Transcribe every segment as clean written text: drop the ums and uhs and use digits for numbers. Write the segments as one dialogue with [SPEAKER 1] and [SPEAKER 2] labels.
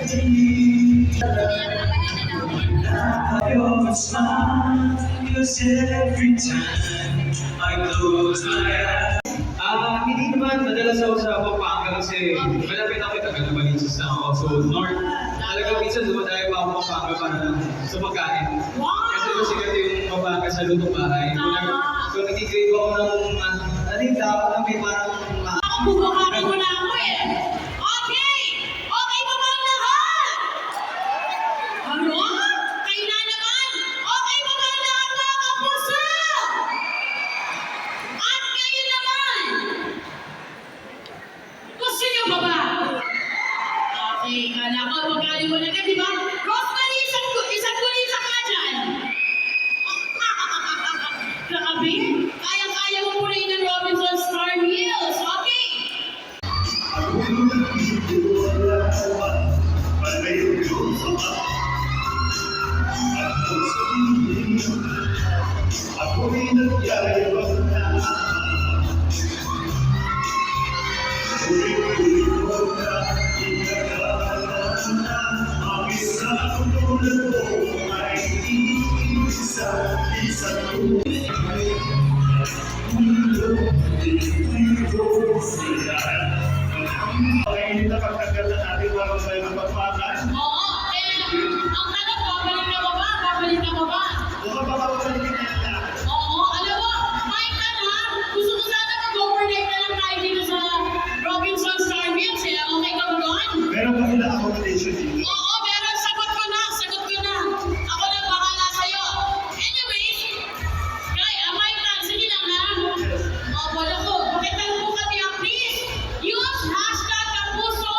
[SPEAKER 1] Your smile, 'cause every time I close my eyes. Hindi naman madalas ako sa Pampanga kasi malapit ako taga-Novaliches na ako. So, North. Talagang minsan dumadayo pa ako Pampanga para sa pagkain. Kasi masigat yung Pampanga sa lutong bahay. So, nag-grade ako ng, dapat na may parang
[SPEAKER 2] Bubuhatin mo na ako eh. Okay! Okay ba bang lahat? Ano? Kayo na naman? Okay ba bang lahat mga kapuso? At kayo naman? Gusto niyo ba ba? Okay, kala ko magaling mo na ka, di ba? Rosemary, isang kulisa ka dyan. Grabe, kaya-kaya mo muna yun ng Robinson Star Meals. Okay?
[SPEAKER 1] Ako'y nagyayabang na. Uli-uli ko na inakala na ang isang tulad ko ay isa-isa ko. Pag-init na pagkaganda natin walang tayo ng pagpakan.
[SPEAKER 2] Oo, ang tanong, babalik na ba ba? Babalik na ba ba?
[SPEAKER 1] Baka babalik na yan.
[SPEAKER 2] Oo, alam mo, Mike na ha, gusto ko sana mag-overnight na lang tayo dito sa Robinson Star Meals eh. Okay ka ba doon?
[SPEAKER 1] Meron ba sila accommodation dito?
[SPEAKER 2] Oo, meron. Sagot ko na. Ako na bahala sa'yo. Anyways, Mike na, sige lang ha. Wala ko. Pakitan mo kami please. Use hashtag Kapuso,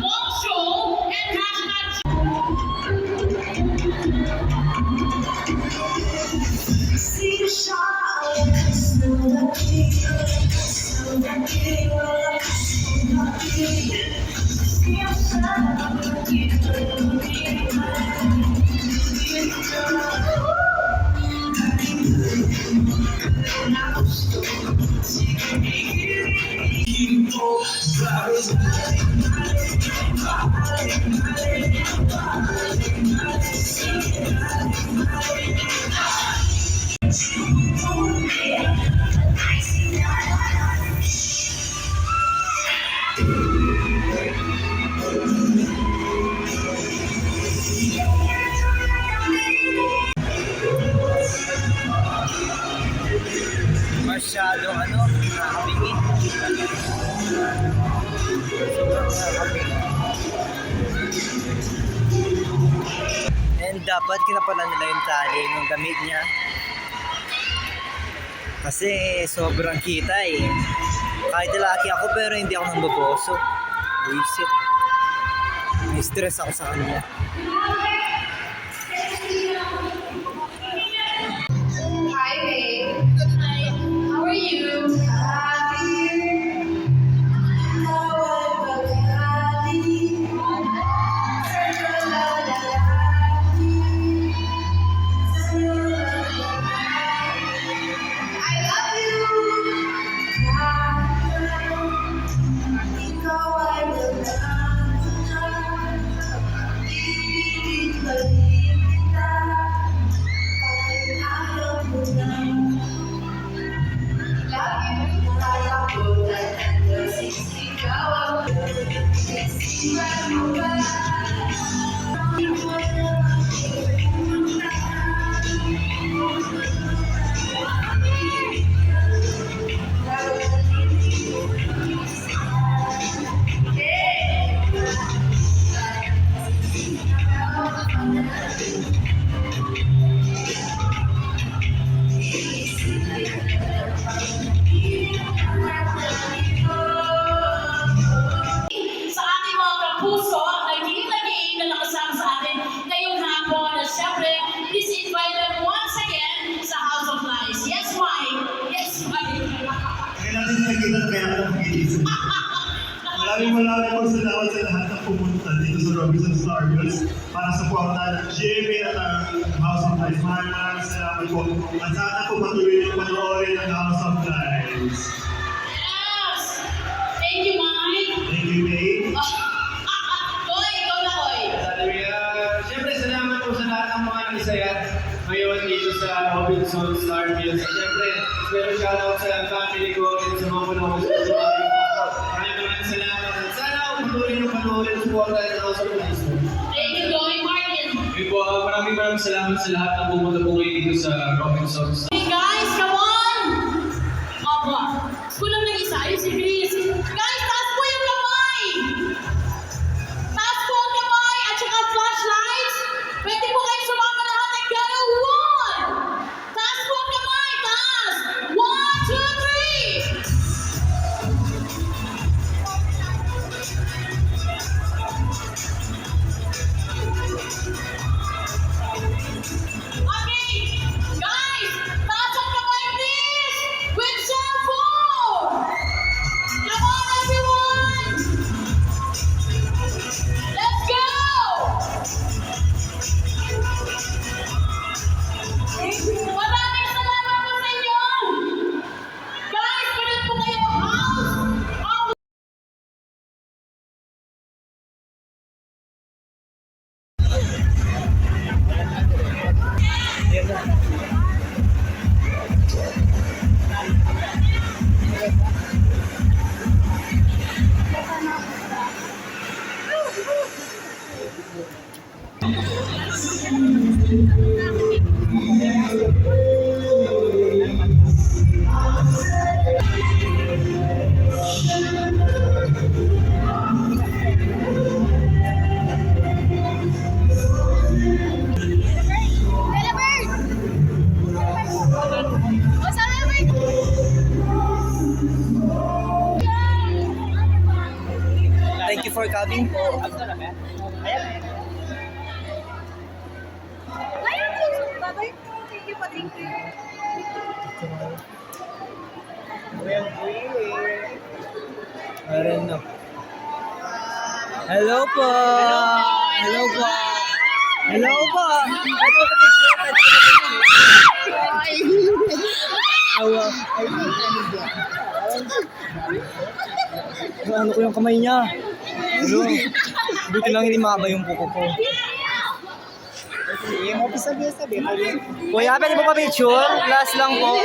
[SPEAKER 2] Mom Show, and hashtag
[SPEAKER 3] masyadong nakakabingit. Sobrang nakakabingit. And dapat kinapalan nila yung tali ng gamit niya. Kasi sobrang kita eh. Kahit lalaki ako pero hindi ako namboboso. Buisit. May stress ako sa kanya.
[SPEAKER 2] Hi, babe. Hi. How are you?
[SPEAKER 1] Maraming po salamat sa lahat na pumunta dito sa Robinson Star Meals para supportan ang GMA at ang House of Lies. Maraming salamat po. At sana po patuloy niyong panoorin ang House of Lies.
[SPEAKER 2] Yes! Thank you, Mike.
[SPEAKER 1] Thank you, May.
[SPEAKER 2] Koy, ikaw na, Koy.
[SPEAKER 1] Robinson Star Music. Siyempre, special shoutout sa family ko at sa mga panahon sa tumawag. Maraming salamat. Sana patuloy nyo panoorin at supportan ako sa Facebook.
[SPEAKER 2] Thank you, Joey Martin.
[SPEAKER 1] Okay po, maraming salamat sa lahat na pumunta po kayo dito sa Robinson Star.
[SPEAKER 2] Hey guys, come on! Opo. Kulang ng isa, yung si Chris. Guys, taas po yung kamay! Taas po ang kamay at saka flashlights. Pwede po kayo sumama lahat ng gano'n. One! Taas po ang kamay! Taas! 1, 2, 3! Okay! Guys! Taas ang kamay, please! With cellphone! Come on, everyone! Let's go! Maraming salamat po sa inyo! Guys, ganun po kayo. Out!
[SPEAKER 3] Thank you for coming po.
[SPEAKER 4] Thank you.
[SPEAKER 3] Meron na. Hello po! Hello po! Hello po! Ano ko yung kamay niya? Hello? Buti lang hindi mahaba yung buko ko. Kuya, pwede po pa-picture? Last lang po.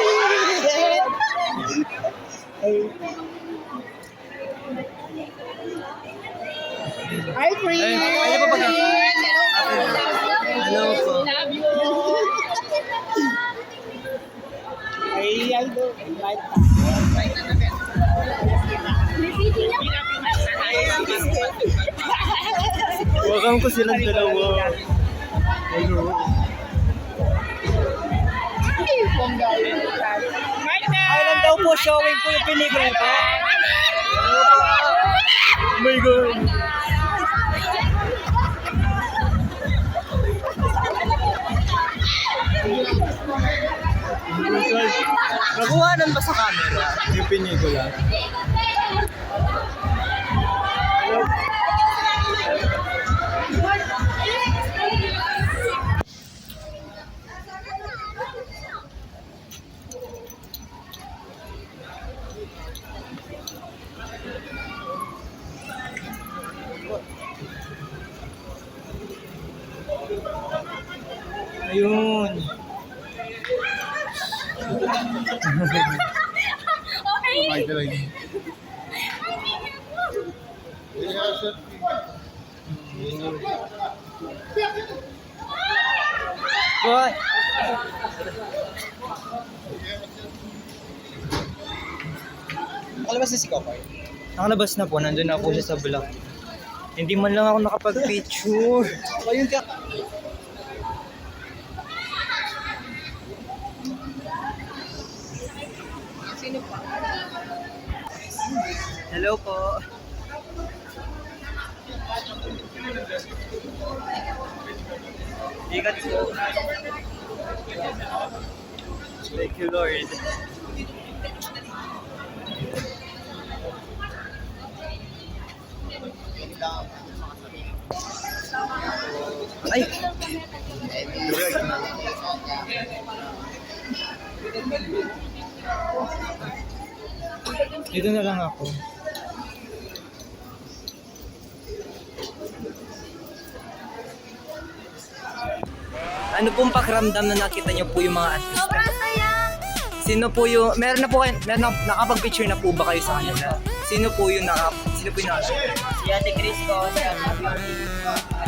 [SPEAKER 4] Hi, Chris!
[SPEAKER 3] Pwede po ba? Hello po.
[SPEAKER 4] Ay, Aldo.
[SPEAKER 3] Welcome ko silang dalawa. Hello. Kailan daw po showing po yung pelikula po? Hello po. Oh my God. Nakuhanan ba sa camera yung pelikula? Ayun. Boy.
[SPEAKER 4] Nakalabas na si Kokoy.
[SPEAKER 3] Nakalabas na po, nandun na po siya sa vlog. Hindi man lang ako nakapag-picture.
[SPEAKER 4] Ayun ka. Sino pa?
[SPEAKER 3] Hello po. Ikat po. Thank you, Lord. Ay! Dito na lang ako. Ano pong pakiramdam na nakita niyo po yung mga artista?
[SPEAKER 5] Sobrang saya.
[SPEAKER 3] Sino po yung, meron na po kayo, nakapag-picture na po ba kayo sa kanila? Sino po yung
[SPEAKER 5] Si Ate Chris po, si Ate Beauty.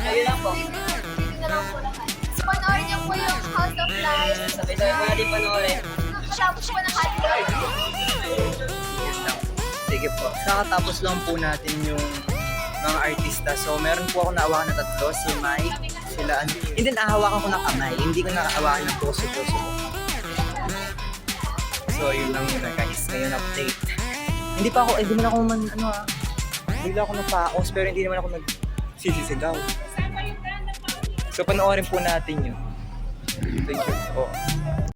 [SPEAKER 5] Ayun lang po. Ito na lang po lahat. So, panoorin niyo po yung House of Light. Sabay-sabay po natin panoorin. Nakatapos po ng hot dog.
[SPEAKER 3] Sige po. Kakatapos lang po natin yung mga artista. So, meron po ako naawakan na tatlo. Si Mike, sila. Hindi, naahawakan ko ng kamay. Hindi ko naahawakan ng puso-puso ko. So, yun lang muna guys. Ngayon update. Hindi pa ako, hindi man ako bigla ako napaos, pero hindi naman ako nagsisisigaw. So, panoorin po natin yun. Thank you po.